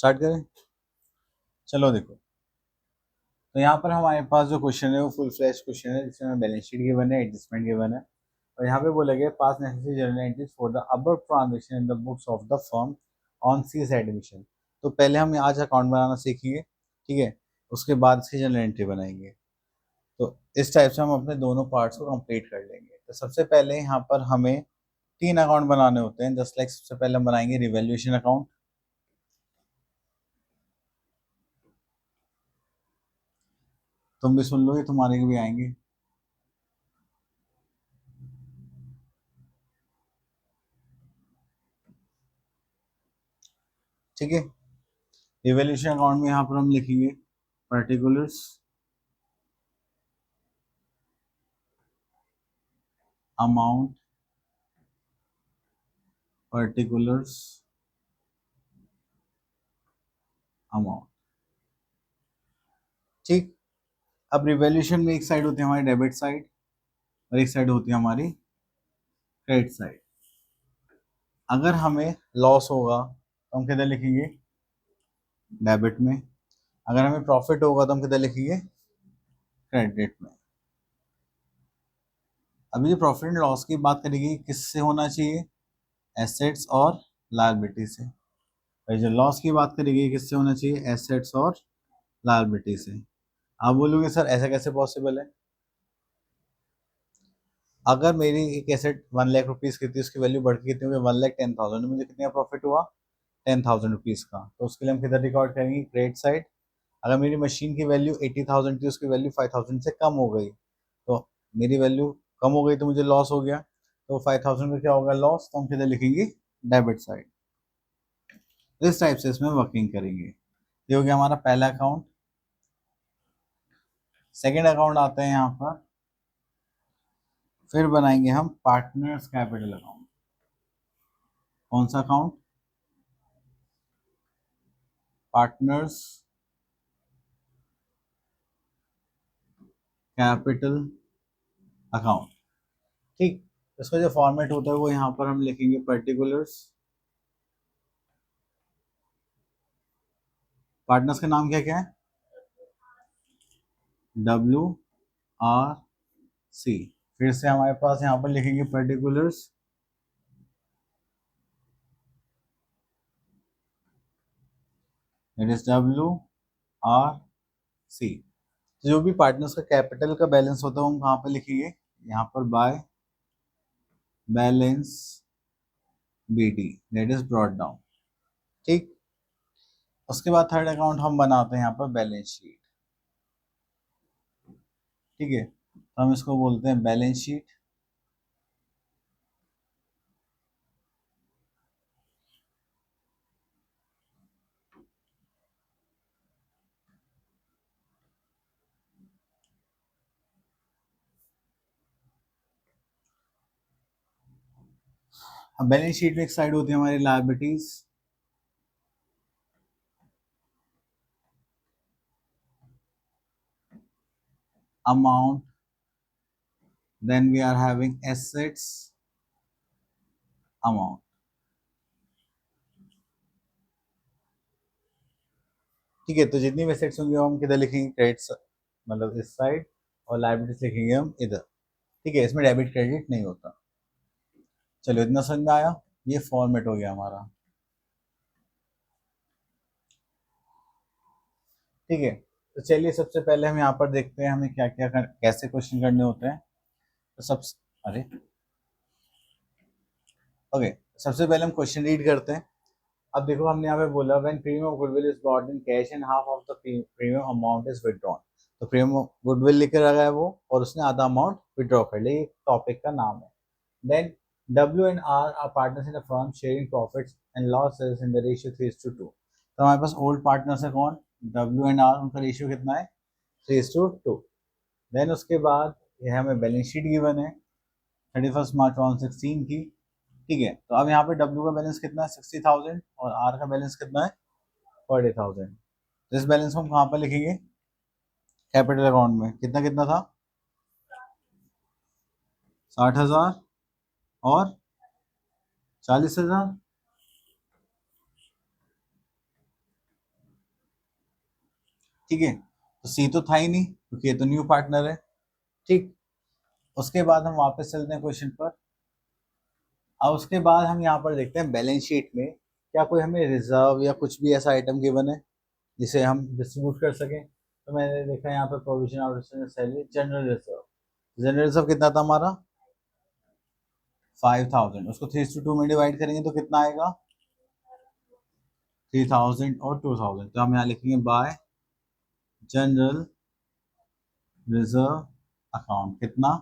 Start करें। चलो देखो, तो यहाँ पर हमारे पास जो क्वेश्चन है वो फुल फ्लैश क्वेश्चन है जिसमें बैलेंस शीट गिवन है, एडजस्टमेंट गिवन है और यहाँ पे बोला गया pass necessary journal entries for the above transaction in the books of the firm on C's admission. तो पहले हम आज अकाउंट बनाना सीखेंगे, ठीक है, उसके बाद इसकी जर्नल एंट्री बनाएंगे। तो इस टाइप से हम अपने दोनों पार्ट्स को कंप्लीट कर लेंगे। तो सबसे पहले यहाँ पर हमें 3 अकाउंट बनाने होते हैं। जस्ट लाइक सबसे पहले हम बनाएंगे रिवैल्यूएशन अकाउंट। तुम भी सुन लो, ये तुम्हारे भी आएंगे। ठीक है, रिवैल्यूएशन अकाउंट में यहाँ पर हम लिखेंगे पर्टिकुलर्स अमाउंट, पर्टिकुलर्स अमाउंट। ठीक, अब रिवैल्यूएशन में एक साइड होती है हमारी डेबिट साइड और एक साइड होती है हमारी क्रेडिट साइड। अगर हमें लॉस होगा तो हम किधर लिखेंगे? डेबिट में। अगर हमें प्रॉफिट होगा तो हम किधर लिखेंगे? क्रेडिट में। अभी जो प्रॉफिट एंड लॉस की बात करेंगे किससे होना चाहिए? एसेट्स और लायबिलिटी से। और जो लॉस की बात करेंगे किससे होना चाहिए? एसेट्स और लायबिलिटी से। आप बोलोगे सर ऐसा कैसे पॉसिबल है? अगर मेरी एक एसेट 1 लाख रुपीज की थी, उसकी वैल्यू बढ़ के कितनी हुई? 1,10,000। मुझे कितने का प्रॉफिट हुआ? 10,000 रुपीज का। तो उसके लिए हम किधर रिकॉर्ड करेंगे? Credit side. अगर मेरी मशीन की वैल्यू 80,000 थी, उसकी वैल्यू 5,000 से कम हो गई, तो मेरी वैल्यू कम हो गई तो मुझे लॉस हो गया। तो 5,000 का क्या होगा? लॉस। तो हम किधर लिखेंगे? Debit side. इस टाइप से इसमें वर्किंग करेंगे। ये हो गया हमारा पहला अकाउंट। सेकेंड अकाउंट आता है यहाँ पर, फिर बनाएंगे हम पार्टनर्स कैपिटल अकाउंट। कौन सा अकाउंट? Partners capital account. ठीक, इसका जो फॉर्मेट होता है वो यहाँ पर हम लिखेंगे पर्टिकुलर्स। पार्टनर्स का नाम क्या क्या है? WRC। फिर से हमारे पास यहाँ पर लिखेंगे पर्टिकुलर्स इट इज WRC। जो भी पार्टनर्स का कैपिटल का बैलेंस होता है हम कहाँ पर लिखेंगे? यहाँ पर by balance BD, that is brought down. ठीक, उसके बाद थर्ड अकाउंट हम बनाते हैं यहाँ पर बैलेंस शीट। ठीक है, तो हम इसको बोलते हैं बैलेंस शीट। अब बैलेंस शीट में एक साइड होती है हमारी liabilities, amount, then we are having assets, amount. ठीक है, तो जितनी भी एसेट्स होंगे वो हम किधर लिखेंगे? क्रेडिट, मतलब इस साइड, और लायबिलिटीज लिखेंगे हम इधर। ठीक है, इसमें डेबिट क्रेडिट नहीं होता। चलो इतना समझ में आया? ये फॉर्मेट हो गया हमारा। ठीक है, तो चलिए सबसे पहले हम यहाँ पर देखते हैं हमें क्या क्या कैसे क्वेश्चन करने होते हैं। तो सब, अरे ओके, सबसे पहले हम क्वेश्चन रीड करते हैं। अब देखो हमने यहाँ पे बोला when premium of goodwill is bought in cash and half of the premium amount is withdrawn. तो प्रीमियम गुडविल लेकर आ गया वो और उसने आधा अमाउंट विड्रॉ कर लिया। ये टॉपिक का नाम है। Then W&R are partners in the firm sharing profits and losses in the ratio 3:2। तो हमारे पास ओल्ड पार्टनर्स है कौन? W&R, उनका रेशियो कितना है? 3:2। देन उसके बाद ये हमें बैलेंस शीट गिवन है 31 मार्च 2016 की। ठीक है, तो अब यहाँ पे W का बैलेंस कितना है? 60,000 और R का बैलेंस कितना है? 40,000। तो इस बैलेंस को हम कहाँ पर लिखेंगे? कैपिटल अकाउंट में। कितना कितना था? 60,000 और 40,000। ठीक है, तो सी तो था ही नहीं क्योंकि ये तो न्यू पार्टनर है। ठीक, उसके बाद हम वापस चलते हैं क्वेश्चन पर। अब उसके बाद हम यहाँ पर देखते हैं बैलेंस शीट में क्या कोई हमें रिजर्व या कुछ भी ऐसा आइटम गिवन है जिसे हम डिस्ट्रीब्यूट कर सकें। तो मैंने देखा यहाँ पर provision of salary, general reserve. General reserve कितना था हमारा 5000, उसको 3:2 में डिवाइड करेंगे तो कितना आएगा 3000 और 2000। तो हम यहाँ लिखेंगे बाय जनरल रिजर्व अकाउंट कितना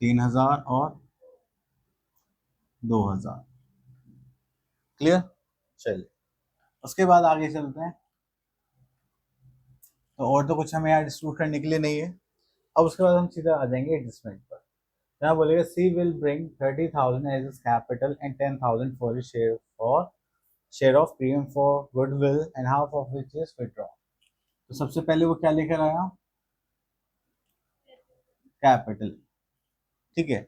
3000 और 2000। क्लियर, चलिए उसके बाद आगे चलते हैं। तो और तो कुछ हमें यहाँ डिस्ट्रीब्यूट करने के लिए नहीं है। अब उसके बाद हम सीधा आ जाएंगे एडजस्टमेंट पर। यहाँ बोलेगा she will bring 30,000 as capital and 10,000 for share of premium for goodwill and half of which is withdraw. तो सबसे पहले वो क्या लेकर आया कैपिटल। ठीक है,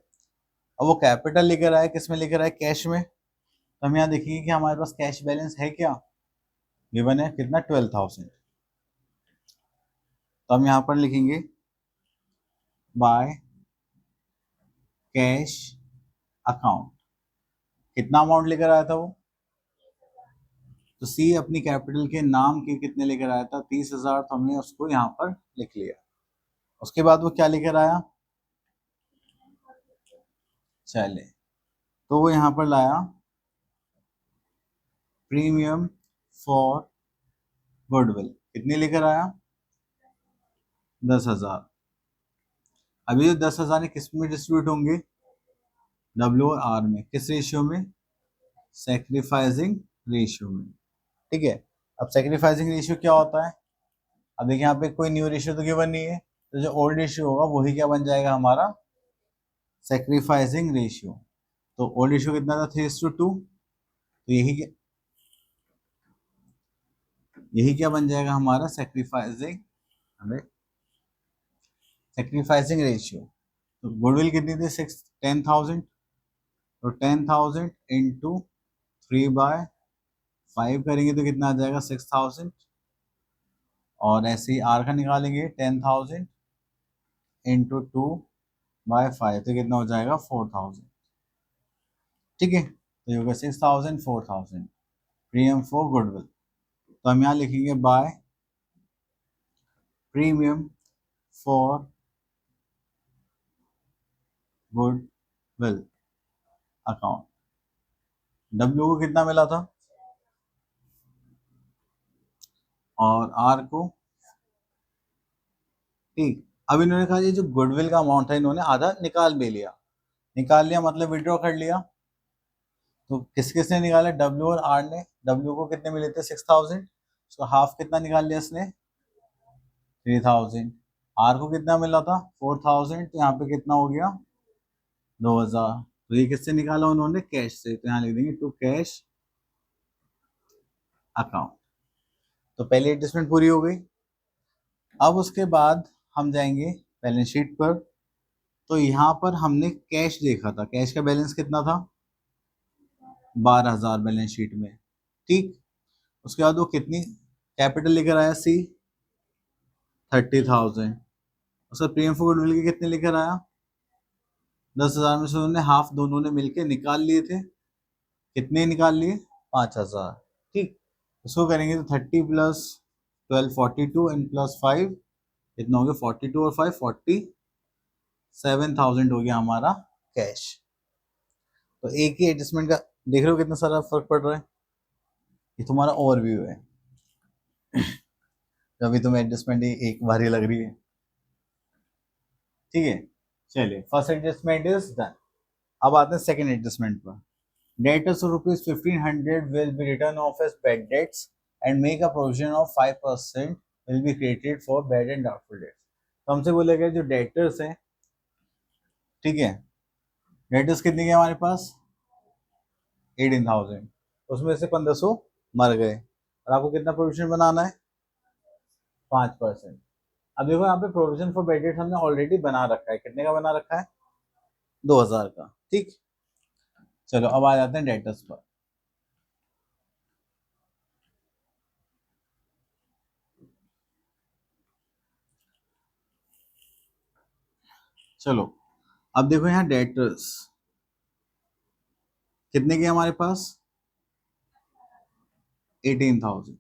अब वो कैपिटल लेकर आया किस में लेकर आया कैश में। तो हम यहाँ देखेंगे कि हमारे पास कैश बैलेंस है क्या, गिवन है कितना 12,000। तो हम यहाँ पर लिखेंगे बाय कैश अकाउंट कितना अमाउंट लेकर आया था वो। तो सी अपनी कैपिटल के नाम के कितने लेकर आया था 30,000, तो हमने उसको यहाँ पर लिख लिया। उसके बाद वो क्या लेकर आया चले, तो वो यहाँ पर लाया प्रीमियम फॉर गुडविल कितने लेकर आया 10,000। अभी जो 10,000 किस में डिस्ट्रीब्यूट होंगे डब्ल्यू और आर में, किस रेशियो में सेक्रीफाइसिंग रेशियो में। ठीक है, अब सेक्रीफाइसिंग रेशियो क्या होता है। अब देखिए यहाँ पे कोई न्यू रेशियो तो गिवन नहीं है, तो जो ओल्ड रेशियो होगा वही क्या बन जाएगा हमारा सेक्रीफाइसिंग रेशियो। तो ओल्ड रेशियो कितना था 3:2, तो यही क्या बन जाएगा हमारा सेक्रीफाइसिंग रेशियो। तो गुडविल कितनी थी 10,000, तो 10,000 इंटू 3/5 करेंगे तो कितना आ जाएगा 6,000। और ऐसे ही आर का निकालेंगे 10,000 इंटू 2/5 तो कितना हो जाएगा 4,000। ठीक है, तो ये होगा 6,000 4,000 प्रीमियम फॉर गुडविल। तो हम यहाँ लिखेंगे by premium for goodwill account. W को कितना मिला था और आर को। ठीक, अब इन्होंने कहा ये जो गुडविल का अमाउंट था इन्होंने आधा निकाल भी लिया। निकाल लिया मतलब विड्रॉ कर लिया। तो किस किसने निकाला डब्ल्यू और आर ने। डब्ल्यू को कितने मिले थे 6,000, उसका हाफ कितना निकाल लिया इसने 3,000। आर को कितना मिला था 4,000, तो यहाँ पे कितना हो गया 2,000। तो ये किससे निकाला उन्होंने कैश से, तो यहाँ लिख देंगे टू कैश अकाउंट। तो पहली एडजस्टमेंट पूरी हो गई। अब उसके बाद हम जाएंगे बैलेंस शीट पर। तो यहाँ पर हमने कैश देखा था, कैश का बैलेंस कितना था 12,000 बैलेंस शीट में। ठीक, उसके बाद वो कितनी कैपिटल लेकर आया सी 30,000। उसका प्रीमियम फॉर गुडविल के कितने लेकर आया 10,000 में से उन्होंने हाफ दोनों ने मिलके निकाल लिए थे। कितने निकाल लिए 5,000। ठीक, उसको करेंगे तो 30 प्लस 12 42 एंड प्लस 5 कितना हो गया 42 और 5 47,000 हो गया हमारा कैश। तो एक ही एडजस्टमेंट का देख रहे हो कितना सारा फर्क पड़ रहा है। ये तुम्हारा ओवरव्यू है, अभी तुम्हें एडजस्टमेंट एक बार ही लग रही है। ठीक है, चलिए फर्स्ट एडजस्टमेंट इज डन। अब आते हैं सेकंड एडजस्टमेंट पर। Debtors of rupees 1,500 will be written off as bad debts and make a provision of 5% will be created for bad and doubtful debts। तो हमसे बोला गया जो डेटर्स हैं, ठीक है, डेटर्स कितने के हमारे पास 18,000, उसमें से 1,500 मर गए और आपको कितना प्रोविजन बनाना है 5%। अब देखो यहाँ पे प्रोविजन फॉर बैड डेट्स हमने ऑलरेडी बना रखा है, कितने का बना रखा है 2,000 का। ठीक, चलो अब आ जाते हैं डेटर्स पर। चलो अब देखो यहाँ डेटर्स कितने के हमारे पास 18,000,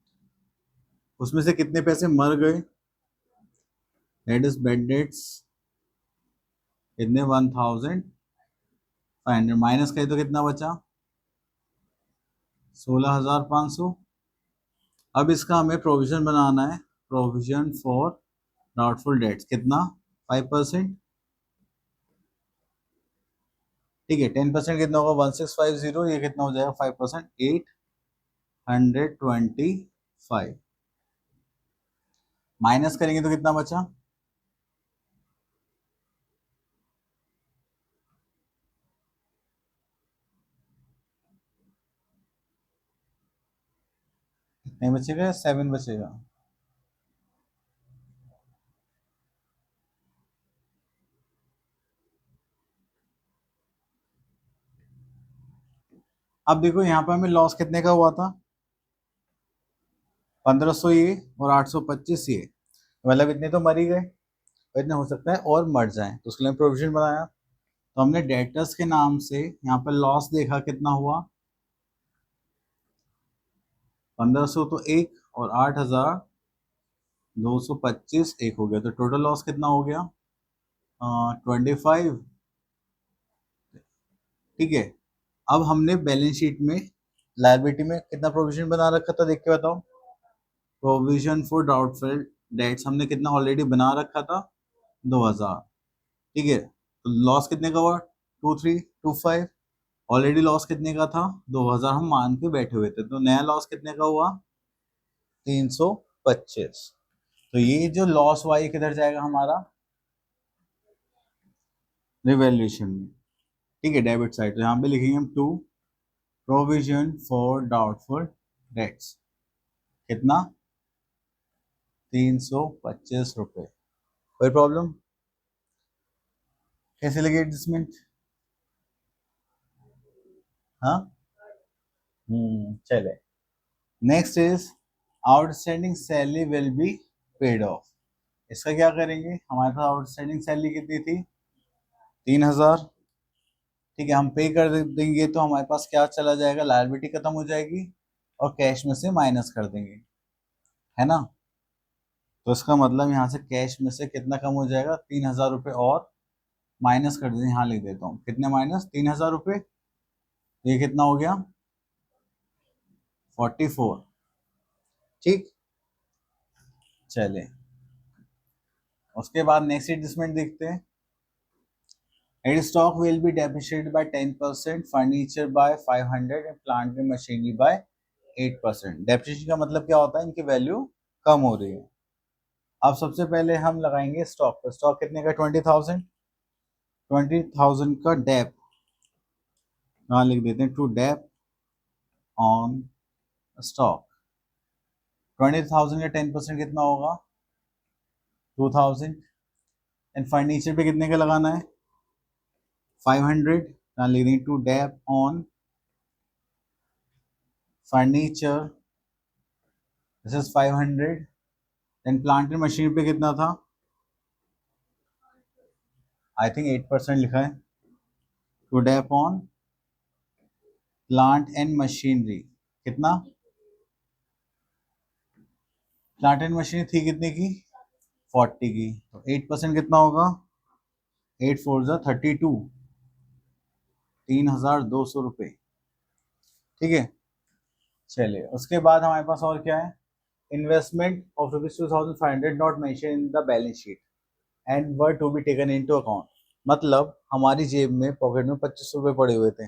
उसमें से कितने पैसे मर गए, दैट इज बेड डेट्स कितने 1,500 माइनस करें तो कितना बचा 16,500। अब इसका हमें प्रोविजन बनाना है, प्रोविजन फॉर डाउटफुल डेट्स कितना 5%। ठीक है 10% कितना होगा 1650, ये कितना हो जाएगा 5% 825, माइनस करेंगे तो कितना बचा नहीं बचेगा 7 बचेगा। अब देखो यहाँ पे हमें लॉस कितने का हुआ था 1500 ये और 825 ये, मतलब इतने तो मर ही गए और इतने हो सकता है और मर जाए, तो उसके लिए प्रोविजन बनाया। तो हमने डेटर्स के नाम से यहाँ पर लॉस देखा कितना हुआ 1500 तो एक और 8,225 एक हो गया, तो टोटल लॉस कितना हो गया 25। ठीक है अब हमने बैलेंस शीट में लायबिलिटी में कितना प्रोविजन बना रखा था देख के बताओ, प्रोविजन फॉर डाउटफुल डेट्स हमने कितना ऑलरेडी बना रखा था 2,000। ठीक है तो लॉस कितने का हुआ 2325, ऑलरेडी लॉस कितने का था 2,000 हम मान के बैठे हुए थे, तो नया लॉस कितने का हुआ 325। तो ये जो लॉस हुआ ये किधर जाएगा हमारा रिवैल्यूएशन में। ठीक है डेबिट साइड, तो यहाँ पे लिखेंगे हम to provision for doubtful debts कितना 325 रुपये। कोई प्रॉब्लम, कैसे लगे एडजस्टमेंट। हाँ चले next is outstanding salary will be paid of. इसका क्या करेंगे, हमारे पास आउटस्टैंडिंग सैलरी कितनी थी 3,000। ठीक है हम पे कर देंगे तो हमारे पास क्या चला जाएगा, लायबिलिटी खत्म हो जाएगी और कैश में से माइनस कर देंगे, है ना। तो इसका मतलब यहाँ से कैश में से कितना कम हो जाएगा 3,000 रुपये और माइनस कर देंगे, यहाँ लिख देता हूँ कितने माइनस 3,000 रुपये, ये कितना हो गया 44। ठीक चले उसके बाद नेक्स्ट एडजस्टमेंट देखते हैं। Add stock will be depreciated by 10%, furniture by 500 and plant and machinery by 8%। Depreciation का मतलब क्या होता है, इनकी वैल्यू कम हो रही है। अब सबसे पहले हम लगाएंगे स्टॉक पर, स्टॉक कितने का 20,000, 20,000 का डेप यहाँ लिख देते हैं टू डेप ऑन स्टॉक। 20,000 का 10% कितना होगा 2,000 एंड फर्नीचर पे कितने का लगाना है 500, यहाँ लिख देंगे to dep on furniture this is 500 and plant and machinery पे कितना था आई थिंक 8% लिखा है, to dep on plant and machinery कितना, प्लांट एंड मशीनरी थी कितने की 40 की, तो 8% कितना होगा 8 4 जा 32, 3,200 रुपये। ठीक है चलिए उसके बाद हमारे पास और क्या है, investment of ₹2,500 not mention in the balance sheet and were to be taken into account. मतलब हमारी जेब में पॉकेट में 25 रुपये पड़े हुए थे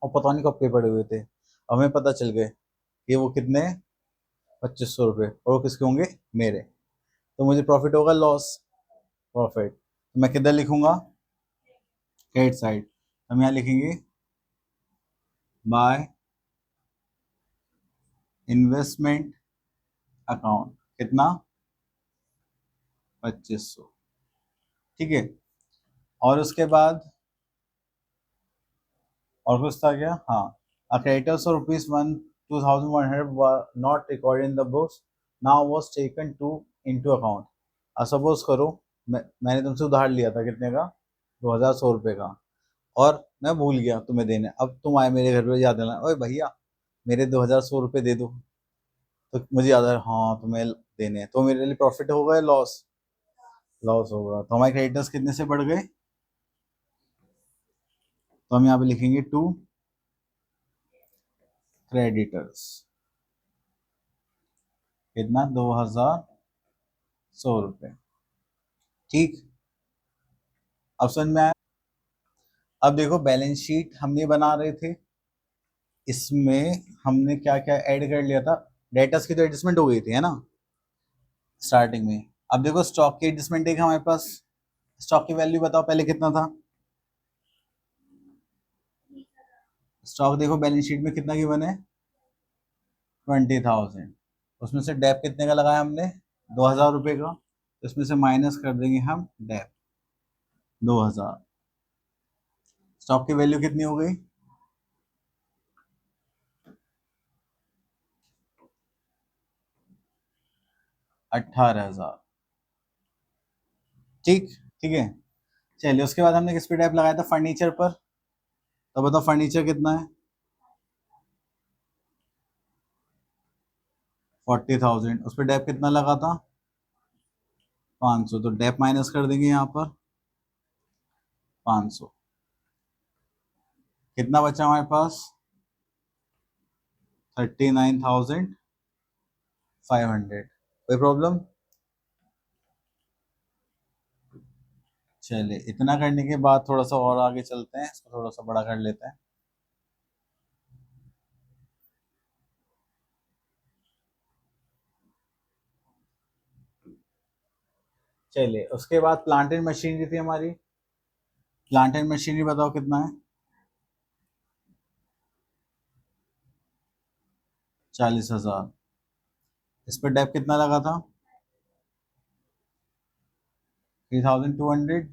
और पता नहीं कब के पड़े हुए थे, हमें पता चल गए कि वो कितने 2500 रुपये और वो किसके होंगे मेरे, तो मुझे प्रॉफिट होगा लॉस प्रॉफिट, तो मैं किधर लिखूंगा क्रेडिट साइड, हम यहाँ लिखेंगे बाय इन्वेस्टमेंट अकाउंट कितना 2500। ठीक है और उसके बाद और कुछ था क्या, हाँ creditors of ₹2,100 not recorded in the books now was taken to into account। अब सपोज करो मैंने तुमसे उधार लिया था कितने का 2100 रुपये का, और मैं भूल गया तुम्हें देने। अब तुम आए मेरे घर पे याद दिलाना, ओए भैया मेरे 2100 रुपये दे दो, तो मुझे याद है हाँ तुम्हें देने हैं, तो मेरे लिए प्रॉफिट होगा या लॉस? लॉस होगा। तो हमारे क्रेडिटर्स कितने से बढ़ गए? तो हम यहाँ पे लिखेंगे टू क्रेडिटर्स, कितना? 2100 रुपये। ठीक, अब समझ में आया? अब देखो बैलेंस शीट हमने बना रहे थे, इसमें हमने क्या क्या ऐड कर लिया था। डेटर्स की तो एडजस्टमेंट हो गई थी, है ना, स्टार्टिंग में। अब देखो स्टॉक की एडजस्टमेंट देखा हमारे पास। स्टॉक की वैल्यू बताओ पहले कितना था? स्टॉक देखो बैलेंस शीट में कितना गिवन है? 20,000। उसमें से डेप कितने का लगाया हमने? 2,000 रुपये का। तो इसमें से माइनस कर देंगे हम डेप 2,000। स्टॉक की वैल्यू कितनी हो गई? 18,000। ठीक, ठीक है। चलिए उसके बाद हमने किस पे डेप लगाया था? फर्नीचर पर। तो बताओ फर्नीचर कितना है? 40,000। उस पर डेप कितना लगा था? 500। तो डेप माइनस कर देंगे यहाँ पर 500। कितना बचा हमारे पास? 39,500। कोई प्रॉब्लम? चलिए इतना करने के बाद थोड़ा सा और आगे चलते हैं, इसको थोड़ा सा बड़ा कर लेते हैं। चलिए उसके बाद प्लांट एंड मशीनरी थी हमारी। प्लांट एंड मशीनरी बताओ कितना है? 40,000। इस पर डेप कितना लगा था? 3,200।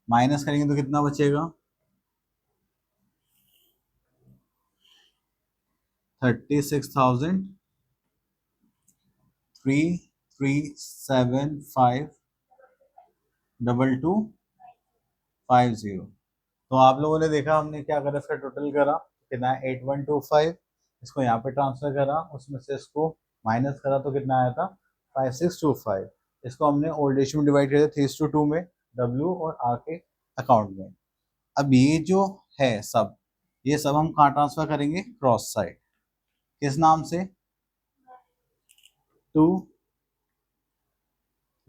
माइनस करेंगे तो कितना बचेगा? 36,337,522,50। तो आप लोगों ने देखा हमने क्या करा, इसका टोटल करा कितना है? 8125। इसको यहाँ पे ट्रांसफर करा, उसमें से इसको माइनस करा तो कितना आया था? 5625। इसको हमने ओल्ड रेशियो में डिवाइड किया 3:2 में, डब्ल्यू और आर के अकाउंट में। अब ये जो है सब, ये सब हम कहाँ ट्रांसफर करेंगे? Cross side. किस नाम से? टू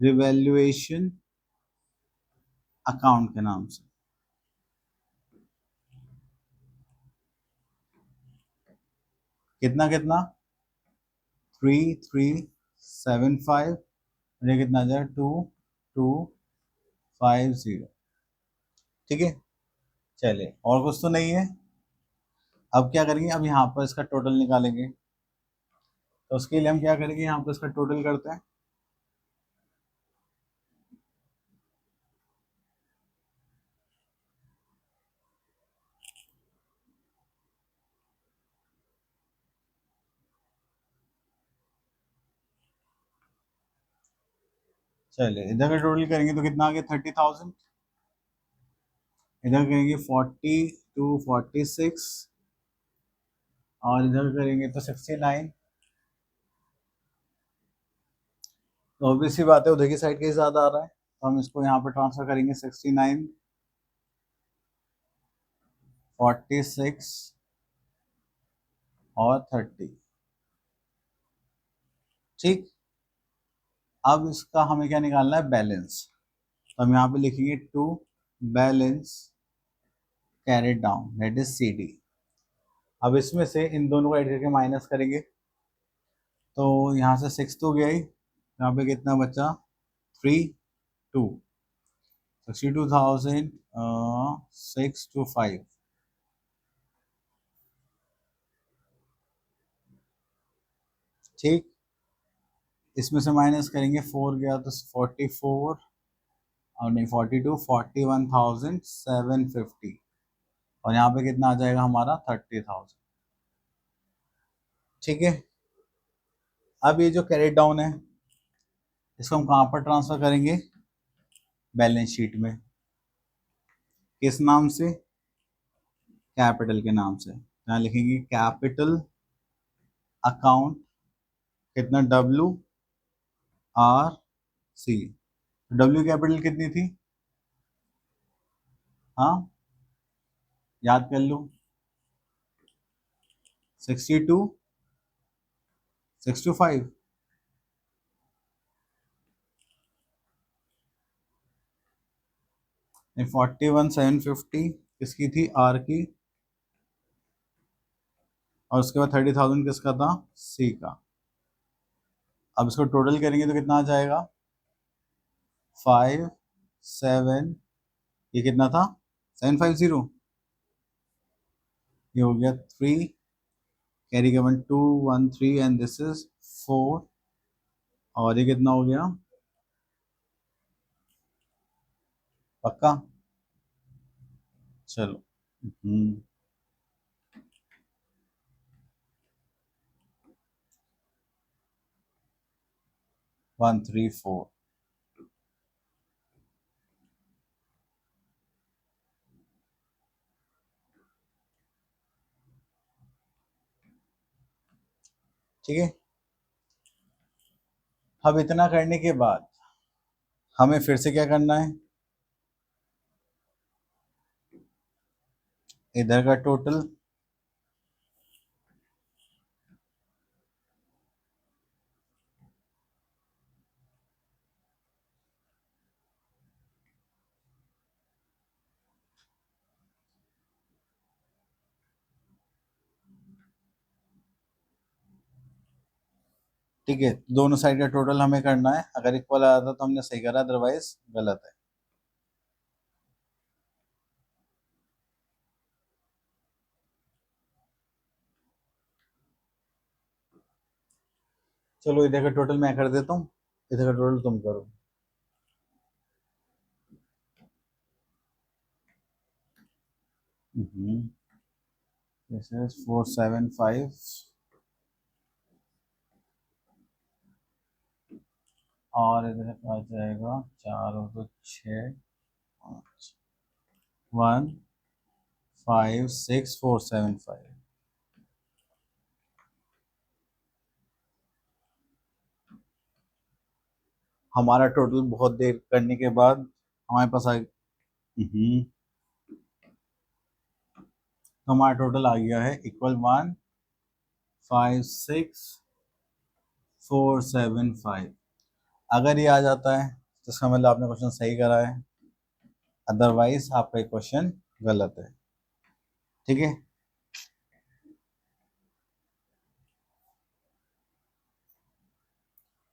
रिवैल्यूएशन अकाउंट के नाम से। कितना कितना? 3375। ये कितना आ जाएगा? 2250। ठीक है। चलिए और कुछ तो नहीं है। अब क्या करेंगे? अब यहाँ पर इसका टोटल निकालेंगे। तो उसके लिए हम क्या करेंगे? यहाँ पर इसका टोटल करते हैं। चलिए इधर का टोटल करेंगे तो कितना आ गया? 30,000। इधर करेंगे 4246, और इधर करेंगे तो 69। तो ऑब्वियस सी बात है उधर की साइड के ज़्यादा आ रहा है, तो हम इसको यहाँ पर ट्रांसफर करेंगे। 69, 46 और 30। ठीक। अब इसका हमें क्या निकालना है? बैलेंस। तो हम यहाँ पे लिखेंगे to balance carried down, that is C D. अब इसमें से इन दोनों को ऐड करके माइनस करेंगे, तो यहाँ से 6 तो गया ही, यहाँ पे कितना बचा? 62,625। ठीक। इसमें से माइनस करेंगे, 4 गया तो 44, और नहीं 42, 41,750। और यहाँ पे कितना आ जाएगा हमारा? 30,000। ठीक है। अब ये जो कैरेट डाउन है, इसको हम कहाँ पर ट्रांसफर करेंगे? बैलेंस शीट में, किस नाम से? कैपिटल के नाम से। यहाँ लिखेंगे कैपिटल अकाउंट, कितना? WRC। डब्ल्यू कैपिटल कितनी थी? हाँ, याद कर लो। 62, 65। 41,750 किसकी थी? आर की। और उसके बाद 30,000 किसका था? सी का। अब इसको टोटल करेंगे तो कितना आ जाएगा? 5, 7, ये कितना था? 750। ये हो गया 3, कैरी का 1, 2, 1, 3 एंड दिस इज 4। और ये कितना हो गया? पक्का? चलो। 1, 3, 4। ठीक है। अब इतना करने के बाद हमें फिर से क्या करना है? इधर का टोटल, ठीक है, दोनों साइड का टोटल हमें करना है। अगर इक्वल आया था तो हमने सही करा, अदरवाइज गलत है। चलो इधर का टोटल मैं कर देता हूँ, इधर का टोटल तुम करो। दिस इज 475 और इधर आ जाएगा 4 और 2 6, 5, 1, 5, 6, 475। हमारा टोटल बहुत देर करने के बाद हमारे पास आ, तो हमारा टोटल आ गया है इक्वल 1, 5, 6, 475। अगर ये आ जाता है तो इसका मतलब आपने क्वेश्चन सही करा है, अदरवाइज आपका क्वेश्चन गलत है। ठीक है।